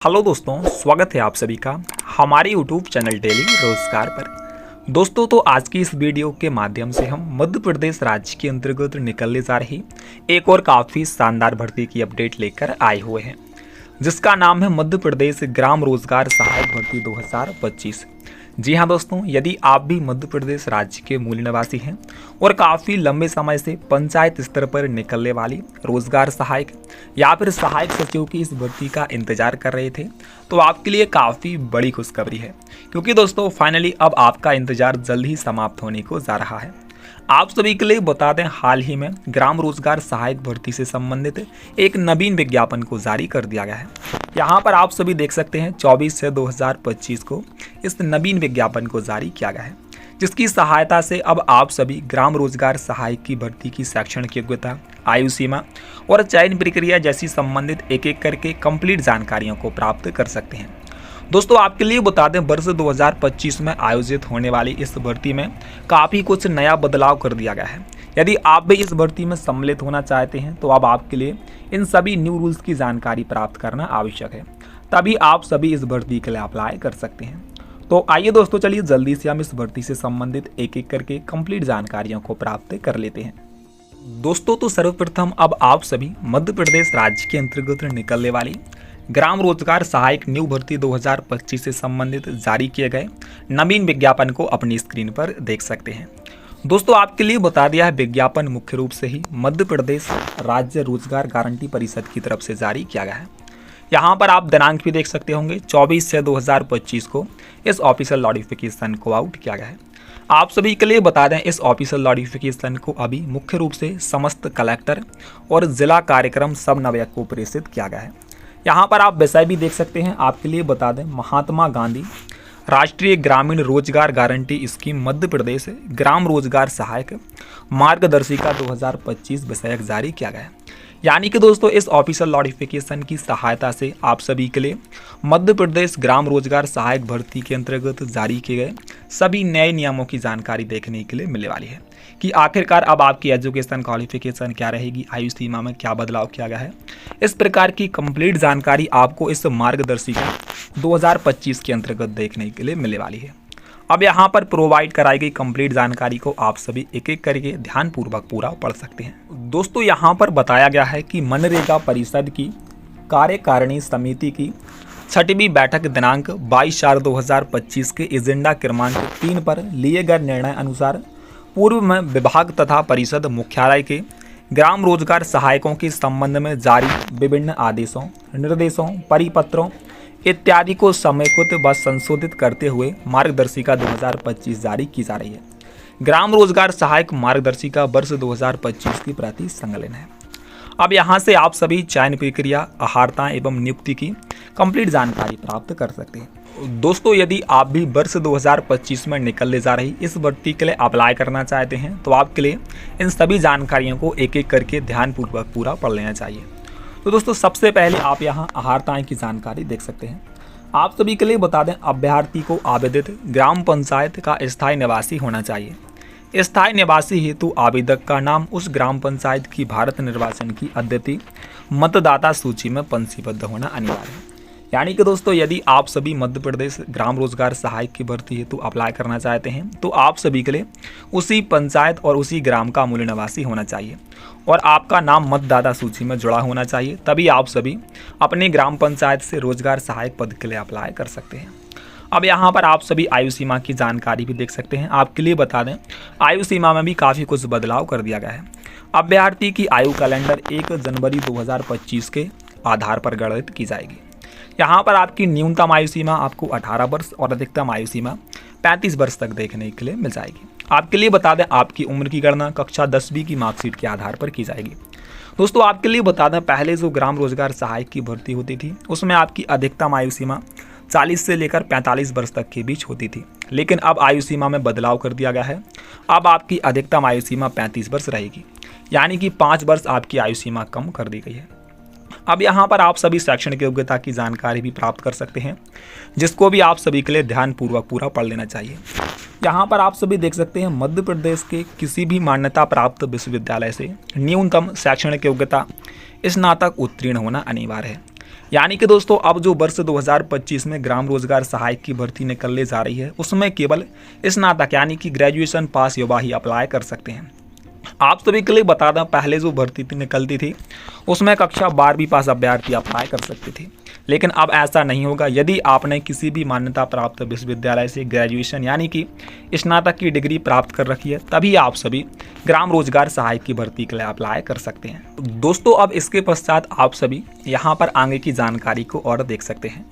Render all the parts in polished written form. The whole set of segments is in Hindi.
हेलो दोस्तों, स्वागत है आप सभी का हमारे यूट्यूब चैनल डेली रोजगार पर। दोस्तों तो आज की इस वीडियो के माध्यम से हम मध्य प्रदेश राज्य के अंतर्गत निकलने जा रही एक और काफ़ी शानदार भर्ती की अपडेट लेकर आए हुए हैं, जिसका नाम है मध्य प्रदेश ग्राम रोजगार सहायक भर्ती 2025। जी हाँ दोस्तों, यदि आप भी मध्य प्रदेश राज्य के मूल निवासी हैं और काफ़ी लंबे समय से पंचायत स्तर पर निकलने वाली रोजगार सहायक या फिर सहायक सचिव की इस भर्ती का इंतजार कर रहे थे, तो आपके लिए काफ़ी बड़ी खुशखबरी है, क्योंकि दोस्तों फाइनली अब आपका इंतजार जल्द ही समाप्त होने को जा रहा है। आप सभी के लिए बता दें, हाल ही में ग्राम रोजगार सहायक भर्ती से संबंधित एक नवीन विज्ञापन को जारी कर दिया गया है। यहाँ पर आप सभी देख सकते हैं 24 से 2025 को इस नवीन विज्ञापन को जारी किया गया है, जिसकी सहायता से अब आप सभी ग्राम रोजगार सहायक की भर्ती की शैक्षणिक योग्यता, आयु सीमा और चयन प्रक्रिया जैसी संबंधित एक एक करके कंप्लीट जानकारियों को प्राप्त कर सकते हैं। दोस्तों आपके लिए बता दें, वर्ष 2025 में आयोजित होने वाली इस भर्ती में काफ़ी कुछ नया बदलाव कर दिया गया है। यदि आप भी इस भर्ती में सम्मिलित होना चाहते हैं तो अब आपके लिए इन सभी न्यू रूल्स की जानकारी प्राप्त करना आवश्यक है, तभी आप सभी इस भर्ती के लिए अप्लाई कर सकते हैं। तो आइए दोस्तों, चलिए जल्दी से हम इस भर्ती से संबंधित एक एक करके कंप्लीट जानकारियों को प्राप्त कर लेते हैं। दोस्तों तो सर्वप्रथम अब आप सभी मध्य प्रदेश राज्य के अंतर्गत निकलने वाली ग्राम रोजगार सहायक न्यू भर्ती 2025 से संबंधित जारी किए गए नवीन विज्ञापन को अपनी स्क्रीन पर देख सकते हैं। दोस्तों आपके लिए बता दिया है, विज्ञापन मुख्य रूप से ही मध्य प्रदेश राज्य रोजगार गारंटी परिषद की तरफ से जारी किया गया है। यहाँ पर आप दिनांक भी देख सकते होंगे, 24 से 2025 को इस ऑफिशियल नोटिफिकेशन को आउट किया गया है। आप सभी के लिए बता दें, इस ऑफिशियल नोटिफिकेशन को अभी मुख्य रूप से समस्त कलेक्टर और जिला कार्यक्रम समन्वयक को प्रेषित किया गया है। यहाँ पर आप विषय भी देख सकते हैं। आपके लिए बता दें, महात्मा गांधी राष्ट्रीय ग्रामीण रोजगार गारंटी स्कीम मध्य प्रदेश ग्राम रोजगार सहायक मार्गदर्शिका 2025 विषयक जारी किया गया है। यानी कि दोस्तों इस ऑफिशियल नोटिफिकेशन की सहायता से आप सभी के लिए मध्य प्रदेश ग्राम रोजगार सहायक भर्ती के अंतर्गत जारी किए गए सभी नए नियमों की जानकारी देखने के लिए मिलने वाली है कि आखिरकार अब आपकी एजुकेशन क्वालिफिकेशन क्या रहेगी, आयु सीमा में क्या बदलाव किया गया है। इस प्रकार की कंप्लीट जानकारी आपको इस मार्गदर्शिका 2025 के अंतर्गत देखने के लिए मिलने वाली है। अब यहाँ पर प्रोवाइड कराई गई कंप्लीट जानकारी को आप सभी एक एक करके ध्यानपूर्वक पूरा पढ़ सकते हैं। दोस्तों यहाँ पर बताया गया है कि मनरेगा परिषद की कार्यकारिणी समिति की 6वीं बैठक दिनांक 22/4/2025 के एजेंडा क्रमांक 3 पर लिए गए निर्णय अनुसार पूर्व में विभाग तथा परिषद मुख्यालय के ग्राम रोजगार सहायकों के संबंध में जारी विभिन्न आदेशों, निर्देशों, परिपत्रों इत्यादि को समेकित व संशोधित करते हुए मार्गदर्शिका 2025 जारी की जा रही है। ग्राम रोजगार सहायक मार्गदर्शिका वर्ष 2025 की प्रति संकलन है। अब यहाँ से आप सभी चयन प्रक्रिया, अहारता एवं नियुक्ति की कंप्लीट जानकारी प्राप्त कर सकते हैं। दोस्तों यदि आप भी वर्ष 2025 में निकलने जा रही इस भर्ती के लिए अप्लाई करना चाहते हैं तो आपके लिए इन सभी जानकारियों को एक एक करके ध्यानपूर्वक पूरा पढ़ लेना चाहिए। तो दोस्तों सबसे पहले आप यहाँ अहारताएं की जानकारी देख सकते हैं। आप सभी के लिए बता दें, अभ्यर्थी को आवेदित ग्राम पंचायत का स्थायी निवासी होना चाहिए। स्थायी निवासी हेतु आवेदक का नाम उस ग्राम पंचायत की भारत निर्वाचन की अद्वितीय मतदाता सूची में पंजीबद्ध होना अनिवार्य है। यानी कि दोस्तों यदि आप सभी मध्य प्रदेश ग्राम रोजगार सहायक की भर्ती हेतु अप्लाई करना चाहते हैं तो आप सभी के लिए उसी पंचायत और उसी ग्राम का मूल निवासी होना चाहिए और आपका नाम मतदाता सूची में जुड़ा होना चाहिए, तभी आप सभी अपने ग्राम पंचायत से रोजगार सहायक पद के लिए अप्लाई कर सकते हैं। अब यहाँ पर आप सभी आयु सीमा की जानकारी भी देख सकते हैं। आपके लिए बता दें, आयु सीमा में भी काफ़ी कुछ बदलाव कर दिया गया है। अभ्यर्थी की आयु कैलेंडर 1 जनवरी 2025 के आधार पर गणित की जाएगी। यहाँ पर आपकी न्यूनतम आयु सीमा आपको 18 वर्ष और अधिकतम आयु सीमा 35 वर्ष तक देखने के लिए मिल जाएगी। आपके लिए बता दें, आपकी उम्र की गणना कक्षा 10वीं की मार्कशीट के आधार पर की जाएगी। दोस्तों आपके लिए बता दें, पहले जो ग्राम रोजगार सहायक की भर्ती होती थी उसमें आपकी अधिकतम आयु सीमा 40 से लेकर 45 वर्ष तक के बीच होती थी, लेकिन अब आयु सीमा में बदलाव कर दिया गया है। अब आपकी अधिकतम आयु सीमा 35 वर्ष रहेगी, यानी कि 5 वर्ष आपकी आयु सीमा कम कर दी गई है। अब यहाँ पर आप सभी शैक्षणिक योग्यता की जानकारी भी प्राप्त कर सकते हैं, जिसको भी आप सभी के लिए ध्यानपूर्वक पूरा पढ़ लेना चाहिए। यहाँ पर आप सभी देख सकते हैं, मध्य प्रदेश के किसी भी मान्यता प्राप्त विश्वविद्यालय से न्यूनतम शैक्षणिक योग्यता स्नातक उत्तीर्ण होना अनिवार्य है। यानी कि दोस्तों अब जो वर्ष 2025 में ग्राम रोजगार सहायक की भर्ती निकलने जा रही है उसमें केवल स्नातक यानी कि ग्रेजुएशन पास युवा ही अप्लाई कर सकते हैं। आप सभी के लिए बता दें, पहले जो भर्ती निकलती थी उसमें कक्षा 12वीं पास अभ्यर्थी अप्लाई कर सकते थे, लेकिन अब ऐसा नहीं होगा। यदि आपने किसी भी मान्यता प्राप्त विश्वविद्यालय से ग्रेजुएशन यानी कि स्नातक की डिग्री प्राप्त कर रखी है तभी आप सभी ग्राम रोजगार सहायक की भर्ती के लिए अप्लाई कर सकते हैं। दोस्तों अब इसके पश्चात आप सभी यहाँ पर आगे की जानकारी को और देख सकते हैं,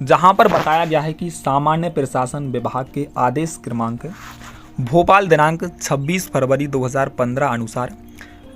जहाँ पर बताया गया है कि सामान्य प्रशासन विभाग के आदेश क्रमांक भोपाल दिनांक 26 फरवरी 2015 अनुसार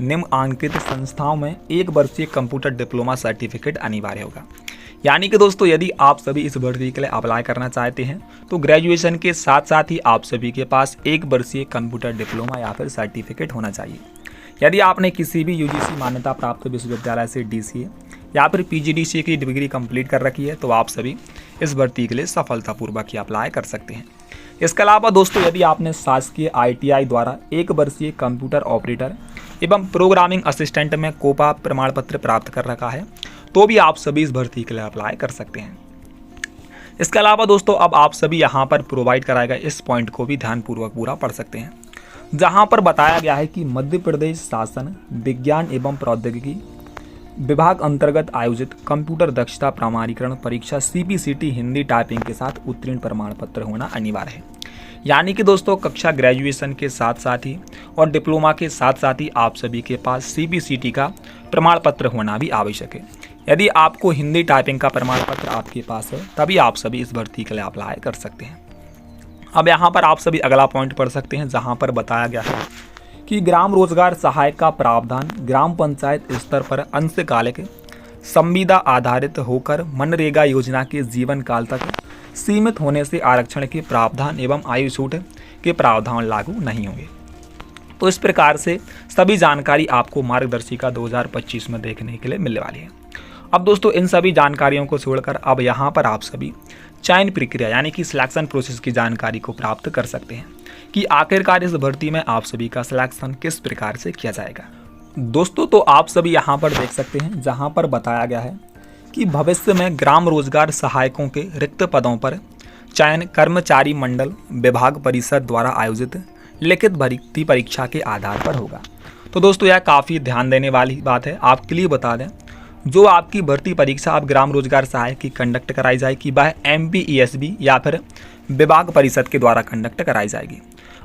निम्नांकित संस्थाओं में 1 वर्षीय कंप्यूटर डिप्लोमा सर्टिफिकेट अनिवार्य होगा। यानी कि दोस्तों यदि आप सभी इस भर्ती के लिए अप्लाई करना चाहते हैं तो ग्रेजुएशन के साथ साथ ही आप सभी के पास 1 वर्षीय कंप्यूटर डिप्लोमा या फिर सर्टिफिकेट होना चाहिए। यदि आपने किसी भी यूजीसी मान्यता प्राप्त विश्वविद्यालय से डीसीए या फिर पीजीडीसीए की डिग्री कंप्लीट कर रखी है तो आप सभी इस भर्ती के लिए सफलतापूर्वक ही अप्लाई कर सकते हैं। इसके अलावा दोस्तों यदि आपने शासकीय ITI द्वारा 1 वर्षीय कंप्यूटर ऑपरेटर एवं प्रोग्रामिंग असिस्टेंट में कोपा प्रमाण पत्र प्राप्त कर रखा है तो भी आप सभी इस भर्ती के लिए अप्लाई कर सकते हैं। इसके अलावा दोस्तों अब आप सभी यहाँ पर प्रोवाइड कराए गए इस पॉइंट को भी ध्यानपूर्वक पूरा पढ़ सकते हैं, जहाँ पर बताया गया है कि मध्य प्रदेश शासन विज्ञान एवं प्रौद्योगिकी विभाग अंतर्गत आयोजित कंप्यूटर दक्षता प्रमाणीकरण परीक्षा CPCT हिंदी टाइपिंग के साथ उत्तीर्ण प्रमाण पत्र होना अनिवार्य है। यानी कि दोस्तों कक्षा ग्रेजुएशन के साथ साथ ही और डिप्लोमा के साथ साथ ही आप सभी के पास CPCT का प्रमाण पत्र होना भी आवश्यक है। यदि आपको हिंदी टाइपिंग का प्रमाण पत्र आपके पास है तभी आप सभी इस भर्ती के लिए अप्लाई कर सकते हैं। अब यहाँ पर आप सभी अगला पॉइंट पढ़ सकते हैं, जहाँ पर बताया गया है कि ग्राम रोजगार सहायक का प्रावधान ग्राम पंचायत स्तर पर अंशकालिक संविदा आधारित होकर मनरेगा योजना के जीवन काल तक सीमित होने से आरक्षण के प्रावधान एवं आयु छूट के प्रावधान लागू नहीं होंगे। तो इस प्रकार से सभी जानकारी आपको मार्गदर्शिका 2025 में देखने के लिए मिलने वाली है। अब दोस्तों इन सभी जानकारियों को छोड़कर अब यहाँ पर आप सभी चयन प्रक्रिया यानी कि सिलेक्शन प्रोसेस की जानकारी को प्राप्त कर सकते हैं कि आखिरकार इस भर्ती में आप सभी का सिलेक्शन किस प्रकार से किया जाएगा। दोस्तों तो आप सभी यहाँ पर देख सकते हैं, जहाँ पर बताया गया है कि भविष्य में ग्राम रोजगार सहायकों के रिक्त पदों पर चयन कर्मचारी मंडल विभाग परिषद द्वारा आयोजित लिखित भर्ती परीक्षा के आधार पर होगा। तो दोस्तों यह काफ़ी ध्यान देने वाली बात है। आपके लिए बता दें, जो आपकी भर्ती परीक्षा आप ग्राम रोजगार सहायक की कंडक्ट कराई जाएगी वह MPESB या फिर विभाग परिषद के द्वारा कंडक्ट कराई जाएगी।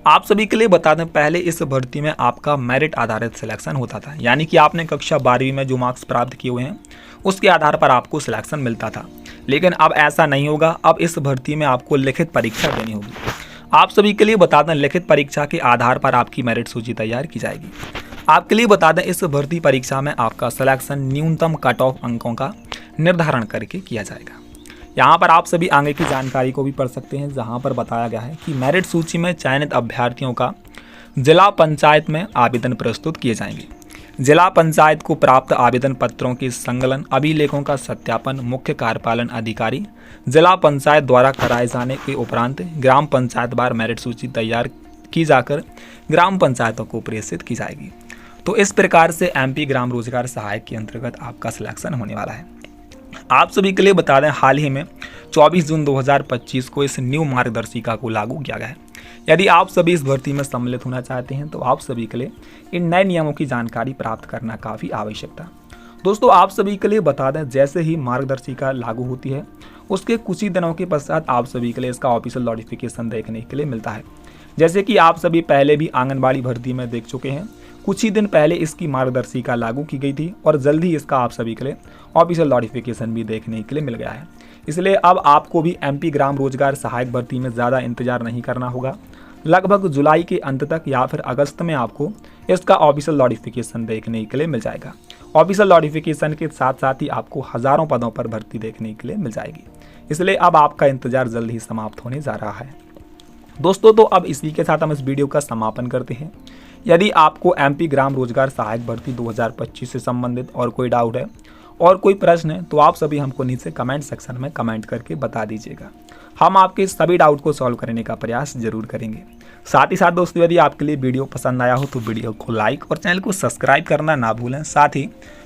आप सभी के लिए बता दें, पहले इस भर्ती में आपका मेरिट आधारित सिलेक्शन होता था, यानी कि आपने कक्षा 12वीं में जो मार्क्स प्राप्त किए हुए हैं उसके आधार पर आपको सिलेक्शन मिलता था, लेकिन अब ऐसा नहीं होगा। अब इस भर्ती में आपको लिखित परीक्षा देनी होगी। आप सभी के लिए बता दें, लिखित परीक्षा के आधार पर आपकी मेरिट सूची तैयार की जाएगी। आपके लिए बता दें, इस भर्ती परीक्षा में आपका सिलेक्शन न्यूनतम कट ऑफ अंकों का निर्धारण करके किया जाएगा। यहाँ पर आप सभी आगे की जानकारी को भी पढ़ सकते हैं, जहाँ पर बताया गया है कि मेरिट सूची में चयनित अभ्यर्थियों का जिला पंचायत में आवेदन प्रस्तुत किए जाएंगे। जिला पंचायत को प्राप्त आवेदन पत्रों के संकलन अभिलेखों का सत्यापन मुख्य कार्यपालन अधिकारी जिला पंचायत द्वारा कराए जाने के उपरांत ग्राम पंचायत बार मेरिट सूची तैयार की जाकर ग्राम पंचायतों को प्रेषित की जाएगी। तो इस प्रकार से MP ग्राम रोजगार सहायक के अंतर्गत आपका सिलेक्शन होने वाला है। आप सभी के लिए बता दें, हाल ही में 24 जून 2025 को इस न्यू मार्गदर्शिका को लागू किया गया है। यदि आप सभी इस भर्ती में सम्मिलित होना चाहते हैं तो आप सभी के लिए इन नए नियमों की जानकारी प्राप्त करना काफ़ी आवश्यक था। दोस्तों आप सभी के लिए बता दें, जैसे ही मार्गदर्शिका लागू होती है उसके कुछ ही दिनों के पश्चात आप सभी के लिए इसका ऑफिशियल नोटिफिकेशन देखने के लिए मिलता है। जैसे कि आप सभी पहले भी आंगनबाड़ी भर्ती में देख चुके हैं, कुछ ही दिन पहले इसकी मार्गदर्शिका लागू की गई थी और जल्द ही इसका आप सभी के लिए ऑफिशियल नोटिफिकेशन भी देखने के लिए मिल गया है। इसलिए अब आपको भी MP ग्राम रोजगार सहायक भर्ती में ज़्यादा इंतजार नहीं करना होगा। लगभग जुलाई के अंत तक या फिर अगस्त में आपको इसका ऑफिशियल नोटिफिकेशन देखने के लिए मिल जाएगा। ऑफिशियल नोटिफिकेशन के साथ साथ ही आपको हज़ारों पदों पर भर्ती देखने के लिए मिल जाएगी। इसलिए अब आपका इंतजार जल्द ही समाप्त होने जा रहा है। दोस्तों तो अब इसी के साथ हम इस वीडियो का समापन करते हैं। यदि आपको MP ग्राम रोजगार सहायक भर्ती 2025 से संबंधित और कोई डाउट है और कोई प्रश्न है तो आप सभी हमको नीचे कमेंट सेक्शन में कमेंट करके बता दीजिएगा। हम आपके सभी डाउट को सॉल्व करने का प्रयास जरूर करेंगे। साथ ही साथ दोस्तों यदि आपके लिए वीडियो पसंद आया हो तो वीडियो को लाइक और चैनल को सब्सक्राइब करना ना भूलें। साथ ही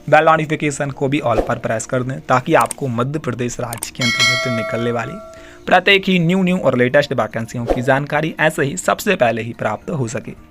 बेल नोटिफिकेशन को भी ऑल पर प्रेस कर दें ताकि आपको मध्य प्रदेश राज्य के अंतर्गत निकलने वाली प्रत्येक ही न्यू और लेटेस्ट वैकेंसियों की जानकारी ऐसे ही सबसे पहले ही प्राप्त हो सके।